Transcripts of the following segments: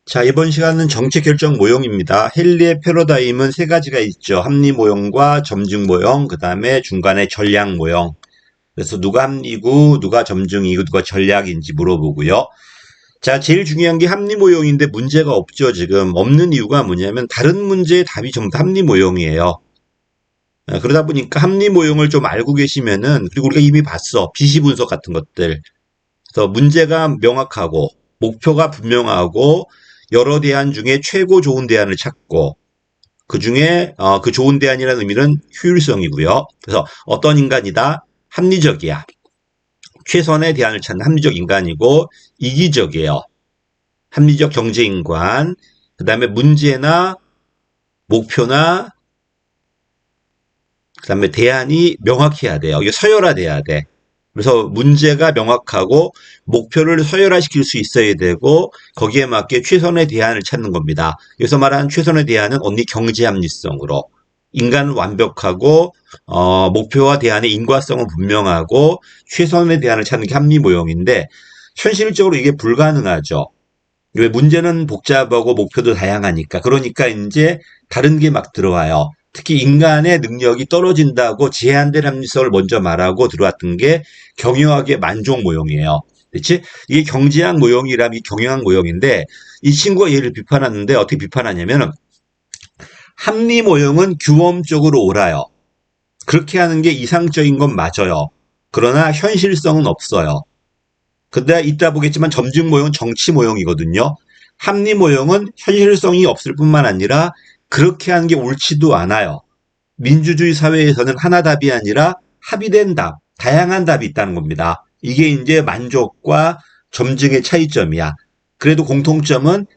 자, 이번 시간은 정체 결정 모형입니다. 헨리의 패러다임은 세 가지가 있죠. 합리 모형과 점증 모형, 그 다음에 중간에 전략 모형. 그래서 누가 합리고, 누가 점증이고, 누가 전략인지 물어보고요. 자, 제일 중요한 게 합리 모형인데 문제가 없죠, 지금. 없는 이유가 뭐냐면 다른 문제의 답이 전부 다 합리 모형이에요. 그러다 보니까 합리 모형을 좀 알고 계시면은, 그리고 우리가 이미 봤어. 비시 분석 같은 것들. 그래서 문제가 명확하고, 목표가 분명하고, 여러 대안 중에 최고 좋은 대안을 찾고, 그 중에, 그 좋은 대안이라는 의미는 효율성이고요. 그래서 어떤 인간이다? 합리적이야. 최선의 대안을 찾는 합리적 인간이고, 이기적이에요. 합리적 경제인간. 그 다음에 문제나 목표나, 그 다음에 대안이 명확해야 돼요. 이게 서열화돼야 돼. 그래서 문제가 명확하고 목표를 서열화시킬 수 있어야 되고 거기에 맞게 최선의 대안을 찾는 겁니다. 여기서 말하는 최선의 대안은 only 경제 합리성으로 인간은 완벽하고 목표와 대안의 인과성은 분명하고 최선의 대안을 찾는 게 합리 모형인데 현실적으로 이게 불가능하죠. 왜 문제는 복잡하고 목표도 다양하니까 그러니까 이제 다른 게 막 들어와요. 특히 인간의 능력이 떨어진다고 제한된 합리성을 먼저 말하고 들어왔던 게 경영학의 만족 모형이에요. 그렇지? 이게 경제학 모형이라면 이 경영학 모형인데 이 친구가 얘를 비판하는데 어떻게 비판하냐면 합리 모형은 규범적으로 옳아요. 그렇게 하는 게 이상적인 건 맞아요. 그러나 현실성은 없어요. 근데 이따 보겠지만 점증 모형은 정치 모형이거든요. 합리 모형은 현실성이 없을 뿐만 아니라 그렇게 하는 게 옳지도 않아요. 민주주의 사회에서는 하나 답이 아니라 합의된 답, 다양한 답이 있다는 겁니다. 이게 이제 만족과 점증의 차이점이야. 그래도 공통점은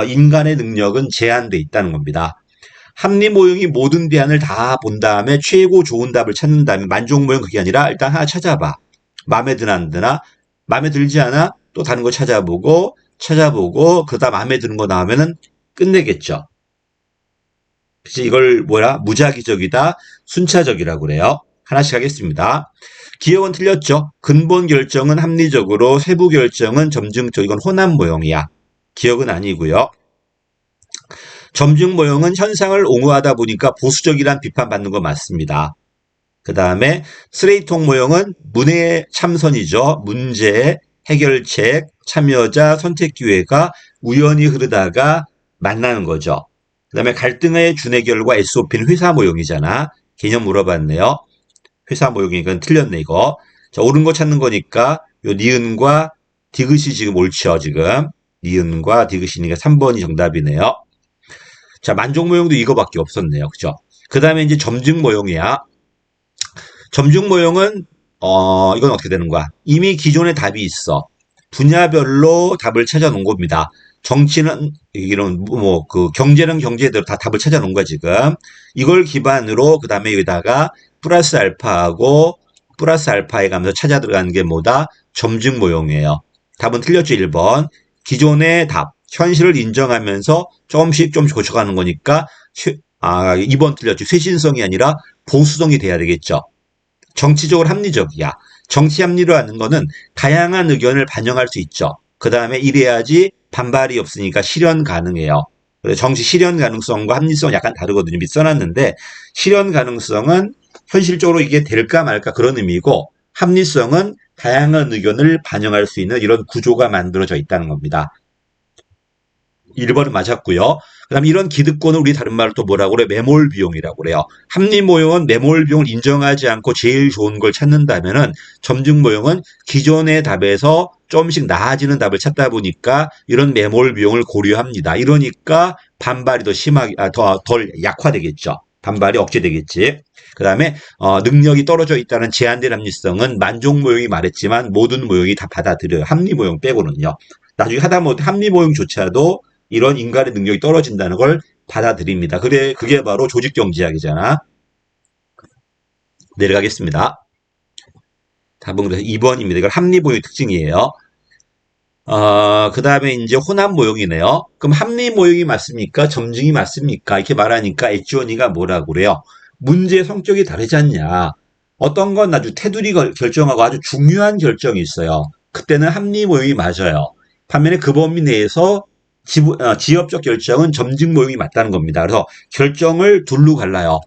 인간의 능력은 제한돼 있다는 겁니다. 합리 모형이 모든 대안을 다 본 다음에 최고 좋은 답을 찾는다면 만족 모형 그게 아니라 일단 하나 찾아봐. 마음에 드나 안 드나? 마음에 들지 않아? 또 다른 거 찾아보고 그러다 마음에 드는 거 나오면은 끝내겠죠. 그래서 이걸 뭐라? 무작위적이다, 순차적이라고 그래요. 하나씩 하겠습니다. 기억은 틀렸죠? 근본 결정은 합리적으로, 세부 결정은 점증적, 이건 호남 모형이야. 기억은 아니고요. 점증 모형은 현상을 옹호하다 보니까 보수적이란 비판받는 거 맞습니다. 그 다음에 스레이통 모형은 문의 참선이죠. 문제, 해결책, 참여자, 선택 기회가 우연히 흐르다가 만나는 거죠. 그 다음에 갈등의 준해결과 SOP는 회사 모형이잖아. 개념 물어봤네요. 회사 모형이니까 틀렸네 이거. 자, 옳은 거 찾는 거니까 요 니은과 디귿이 지금 옳죠 지금. 니은과 디귿이니까 3번이 정답이네요. 자, 만족 모형도 이거밖에 없었네요. 그죠? 그 다음에 이제 점증 모형이야. 점증 모형은 이건 어떻게 되는 거야? 이미 기존에 답이 있어. 분야별로 답을 찾아 놓은 겁니다. 정치는 이런 뭐 그 경제는 경제대로 다 답을 찾아 놓은 거야 지금. 이걸 기반으로 그다음에 여기다가 플러스 알파하고 플러스 알파에 가면서 찾아 들어가는 게 뭐다? 점증 모형이에요. 답은 틀렸죠 1번. 기존의 답, 현실을 인정하면서 조금씩 고쳐가는 거니까 2번 틀렸죠. 쇄신성이 아니라 보수성이 돼야 되겠죠. 정치적으로 합리적이야. 정치 합리라는 거는 다양한 의견을 반영할 수 있죠. 그 다음에 이래야지 반발이 없으니까 실현 가능해요. 그래서 정치 실현 가능성과 합리성은 약간 다르거든요. 밑 써놨는데 실현 가능성은 현실적으로 이게 될까 말까 그런 의미고 합리성은 다양한 의견을 반영할 수 있는 이런 구조가 만들어져 있다는 겁니다. 1번은 맞았고요. 그 다음에 이런 기득권을 우리 다른 말로 또 뭐라고 그래? 매몰 비용이라고 그래요. 합리 모형은 매몰 비용을 인정하지 않고 제일 좋은 걸 찾는다면은 점증 모형은 기존의 답에서 조금씩 나아지는 답을 찾다 보니까 이런 매몰 비용을 고려합니다. 이러니까 반발이 더 심하게, 덜 약화되겠죠. 반발이 억제되겠지. 그 다음에 능력이 떨어져 있다는 제한된 합리성은 만족 모형이 말했지만 모든 모형이 다 받아들여요. 합리 모형 빼고는요. 나중에 하다못해 합리 모형조차도 이런 인간의 능력이 떨어진다는 걸 받아들입니다. 그게 바로 조직경제학이잖아. 내려가겠습니다. 답은 그래서 2번입니다. 이걸 합리모형의 특징이에요. 그 다음에 이제 호남 모형이네요. 그럼 합리 모형이 맞습니까? 점증이 맞습니까? 이렇게 말하니까 엣지원이가 뭐라고 그래요? 문제의 성격이 다르지 않냐. 어떤 건 아주 테두리 결정하고 아주 중요한 결정이 있어요. 그때는 합리 모형이 맞아요. 반면에 그 범위 내에서 지엽적 결정은 점증 모형이 맞다는 겁니다. 그래서 결정을 둘로 갈라요.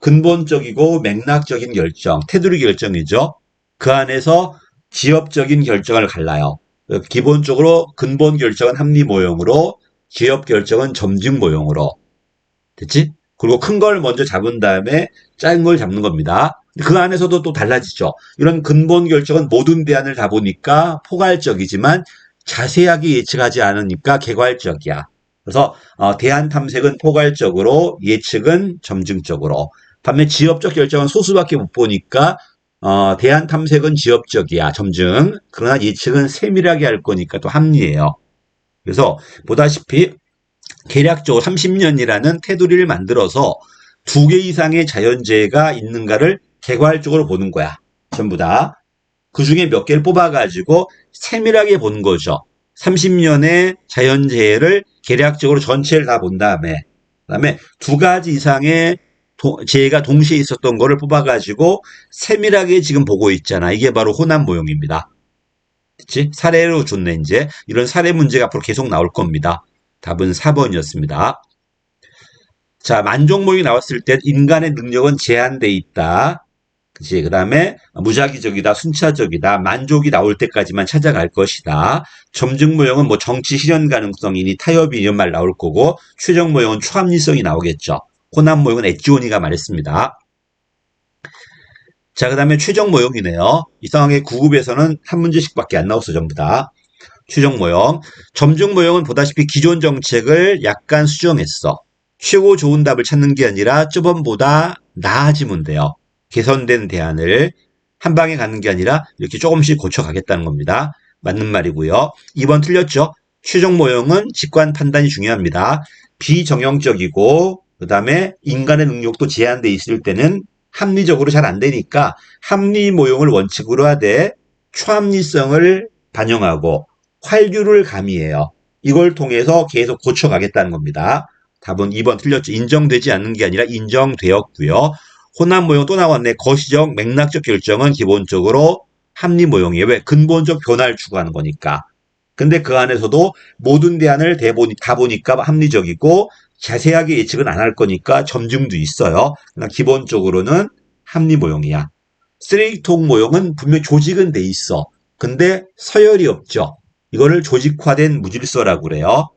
근본적이고 맥락적인 결정, 테두리 결정이죠. 그 안에서 지엽적인 결정을 갈라요. 기본적으로 근본 결정은 합리 모형으로, 지엽 결정은 점증 모형으로. 됐지? 그리고 큰 걸 먼저 잡은 다음에 작은 걸 잡는 겁니다. 그 안에서도 또 달라지죠. 이런 근본 결정은 모든 대안을 다 보니까 포괄적이지만 자세하게 예측하지 않으니까 개괄적이야. 그래서 대안 탐색은 포괄적으로, 예측은 점증적으로. 반면 지엽적 결정은 소수밖에 못 보니까 대안 탐색은 지엽적이야, 점증. 그러나 예측은 세밀하게 할 거니까 또 합리예요. 그래서 보다시피 계략적으로 30년이라는 테두리를 만들어서 2개 이상의 자연재해가 있는가를 개괄적으로 보는 거야. 전부 다. 그 중에 몇 개를 뽑아가지고 세밀하게 보는 거죠. 30년의 자연재해를 계략적으로 전체를 다 본 다음에, 그다음에 2가지 이상의 재해가 동시에 있었던 거를 뽑아가지고 세밀하게 지금 보고 있잖아. 이게 바로 호남 모형입니다. 그치? 사례로 줬네, 이제. 이런 사례 문제가 앞으로 계속 나올 겁니다. 답은 4번이었습니다. 자, 만족모형이 나왔을 때 인간의 능력은 제한돼 있다. 그치? 그 다음에 무작위적이다, 순차적이다, 만족이 나올 때까지만 찾아갈 것이다. 점증모형은 뭐 정치 실현 가능성이니 타협이 이런 말 나올 거고, 최종모형은 초합리성이 나오겠죠. 호남모형은 엣지온이가 말했습니다. 자, 그 다음에 최종모형이네요. 이상하게 9급에서는 한 문제씩밖에 안 나왔어, 전부 다. 최종 모형. 점증 모형은 보다시피 기존 정책을 약간 수정했어. 최고 좋은 답을 찾는 게 아니라 저번보다 나아지면 돼요. 개선된 대안을 한 방에 가는 게 아니라 이렇게 조금씩 고쳐가겠다는 겁니다. 맞는 말이고요. 2번 틀렸죠. 최종 모형은 직관 판단이 중요합니다. 비정형적이고 그 다음에 인간의 능력도 제한돼 있을 때는 합리적으로 잘 안 되니까 합리 모형을 원칙으로 하되 초합리성을 반영하고 활규를 가미해요. 이걸 통해서 계속 고쳐가겠다는 겁니다. 답은 2번 틀렸죠. 인정되지 않는 게 아니라 인정되었고요. 호남 모형 또 나왔네. 거시적 맥락적 결정은 기본적으로 합리 모형이에요. 왜? 근본적 변화를 추구하는 거니까. 근데 그 안에서도 모든 대안을 다 보니까 합리적이고 자세하게 예측은 안 할 거니까 점증도 있어요. 그러나 기본적으로는 합리 모형이야. 쓰레기통 모형은 분명히 조직은 돼 있어. 근데 서열이 없죠. 이거를 조직화된 무질서라고 그래요.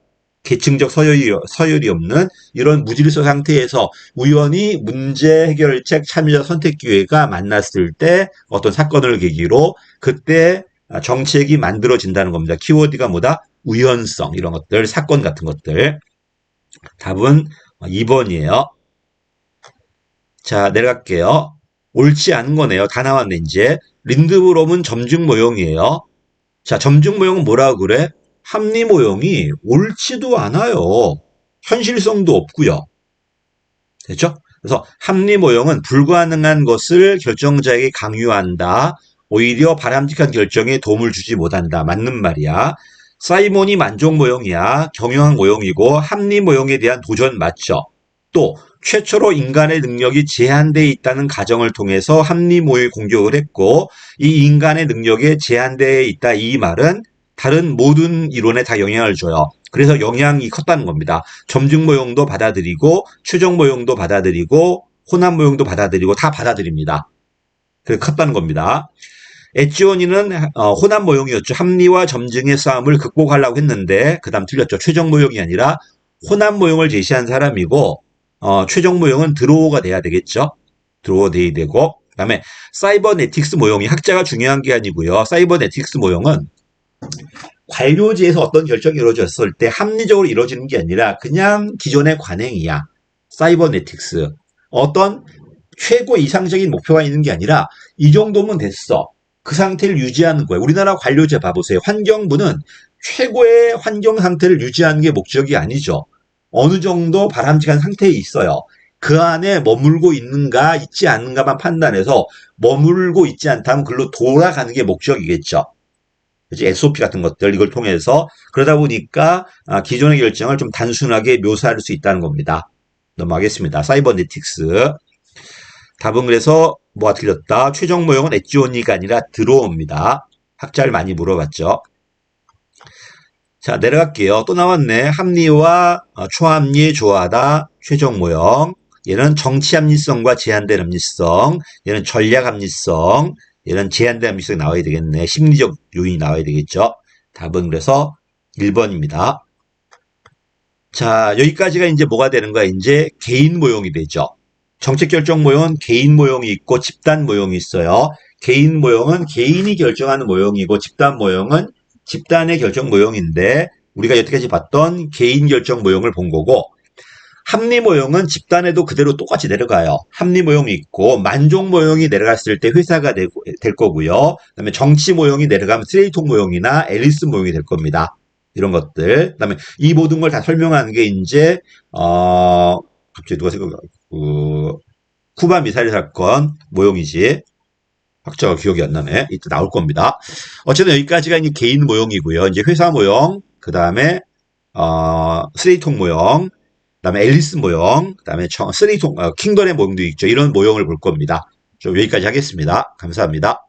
계층적 서열이 없는 이런 무질서 상태에서 우연히 문제 해결책 참여자 선택 기회가 만났을 때 어떤 사건을 계기로 그때 정책이 만들어진다는 겁니다. 키워드가 뭐다? 우연성 이런 것들, 사건 같은 것들. 답은 2번이에요. 자, 내려갈게요. 옳지 않은 거네요. 다 나왔네, 이제. 린드브롬은 점증 모형이에요. 자, 점증 모형은 뭐라고 그래? 합리 모형이 옳지도 않아요. 현실성도 없고요. 됐죠? 그래서 합리 모형은 불가능한 것을 결정자에게 강요한다. 오히려 바람직한 결정에 도움을 주지 못한다. 맞는 말이야. 사이몬이 만족 모형이야. 경영학 모형이고 합리 모형에 대한 도전 맞죠? 또 최초로 인간의 능력이 제한되어 있다는 가정을 통해서 합리 모형을 공격을 했고 이 인간의 능력에 제한되어 있다 이 말은 다른 모든 이론에 다 영향을 줘요. 그래서 영향이 컸다는 겁니다. 점증 모형도 받아들이고 최종 모형도 받아들이고 호남 모형도 받아들이고 다 받아들입니다. 그래서 컸다는 겁니다. 엣지온이는 호남 모형이었죠. 합리와 점증의 싸움을 극복하려고 했는데 그 다음 틀렸죠. 최종 모형이 아니라 호남 모형을 제시한 사람이고 최종 모형은 드로우가 돼야 되겠죠. 드로우 돼야 되고 그 다음에 사이버네틱스 모형이 학자가 중요한 게 아니고요. 사이버네틱스 모형은 관료지에서 어떤 결정이 이루어졌을 때 합리적으로 이루어지는 게 아니라 그냥 기존의 관행이야. 사이버네틱스. 어떤 최고 이상적인 목표가 있는 게 아니라 이 정도면 됐어. 그 상태를 유지하는 거예요. 우리나라 관료제 봐보세요. 환경부는 최고의 환경 상태를 유지하는 게 목적이 아니죠. 어느 정도 바람직한 상태에 있어요. 그 안에 머물고 있는가 있지 않는가만 판단해서 머물고 있지 않다면 글로 돌아가는 게 목적이겠죠. 그치? SOP 같은 것들 이걸 통해서 그러다 보니까 기존의 결정을 좀 단순하게 묘사할 수 있다는 겁니다. 넘어가겠습니다. 사이버네틱스. 답은 그래서 뭐가 틀렸다. 최종 모형은 엣지온이가 아니라 드로우입니다. 학자를 많이 물어봤죠. 자, 내려갈게요. 또 나왔네. 합리와 초합리, 조하다, 최종 모형. 얘는 정치 합리성과 제한된 합리성. 얘는 전략 합리성. 얘는 제한된 합리성이 나와야 되겠네. 심리적 요인이 나와야 되겠죠. 답은 그래서 1번입니다. 자, 여기까지가 이제 뭐가 되는 거야? 이제 개인 모형이 되죠. 정책 결정 모형은 개인 모형이 있고 집단 모형이 있어요. 개인 모형은 개인이 결정하는 모형이고 집단 모형은 집단의 결정 모형인데 우리가 여태까지 봤던 개인 결정 모형을 본 거고 합리 모형은 집단에도 그대로 똑같이 내려가요. 합리 모형이 있고 만족 모형이 내려갔을 때 회사가 될 거고요. 그다음에 정치 모형이 내려가면 스레이통 모형이나 앨리스 모형이 될 겁니다. 이런 것들. 그다음에 이 모든 걸 다 설명하는 게 이제 갑자기 누가 생각나? 쿠바 미사일 사건 모형이지. 학자가 기억이 안 나네. 이때 나올 겁니다. 어쨌든 여기까지가 이제 개인 모형이고요. 이제 회사 모형, 그 다음에 쓰레기통 모형, 그 다음에 앨리스 모형, 그 다음에 쓰레기통 킹덤의 모형도 있죠. 이런 모형을 볼 겁니다. 좀 여기까지 하겠습니다. 감사합니다.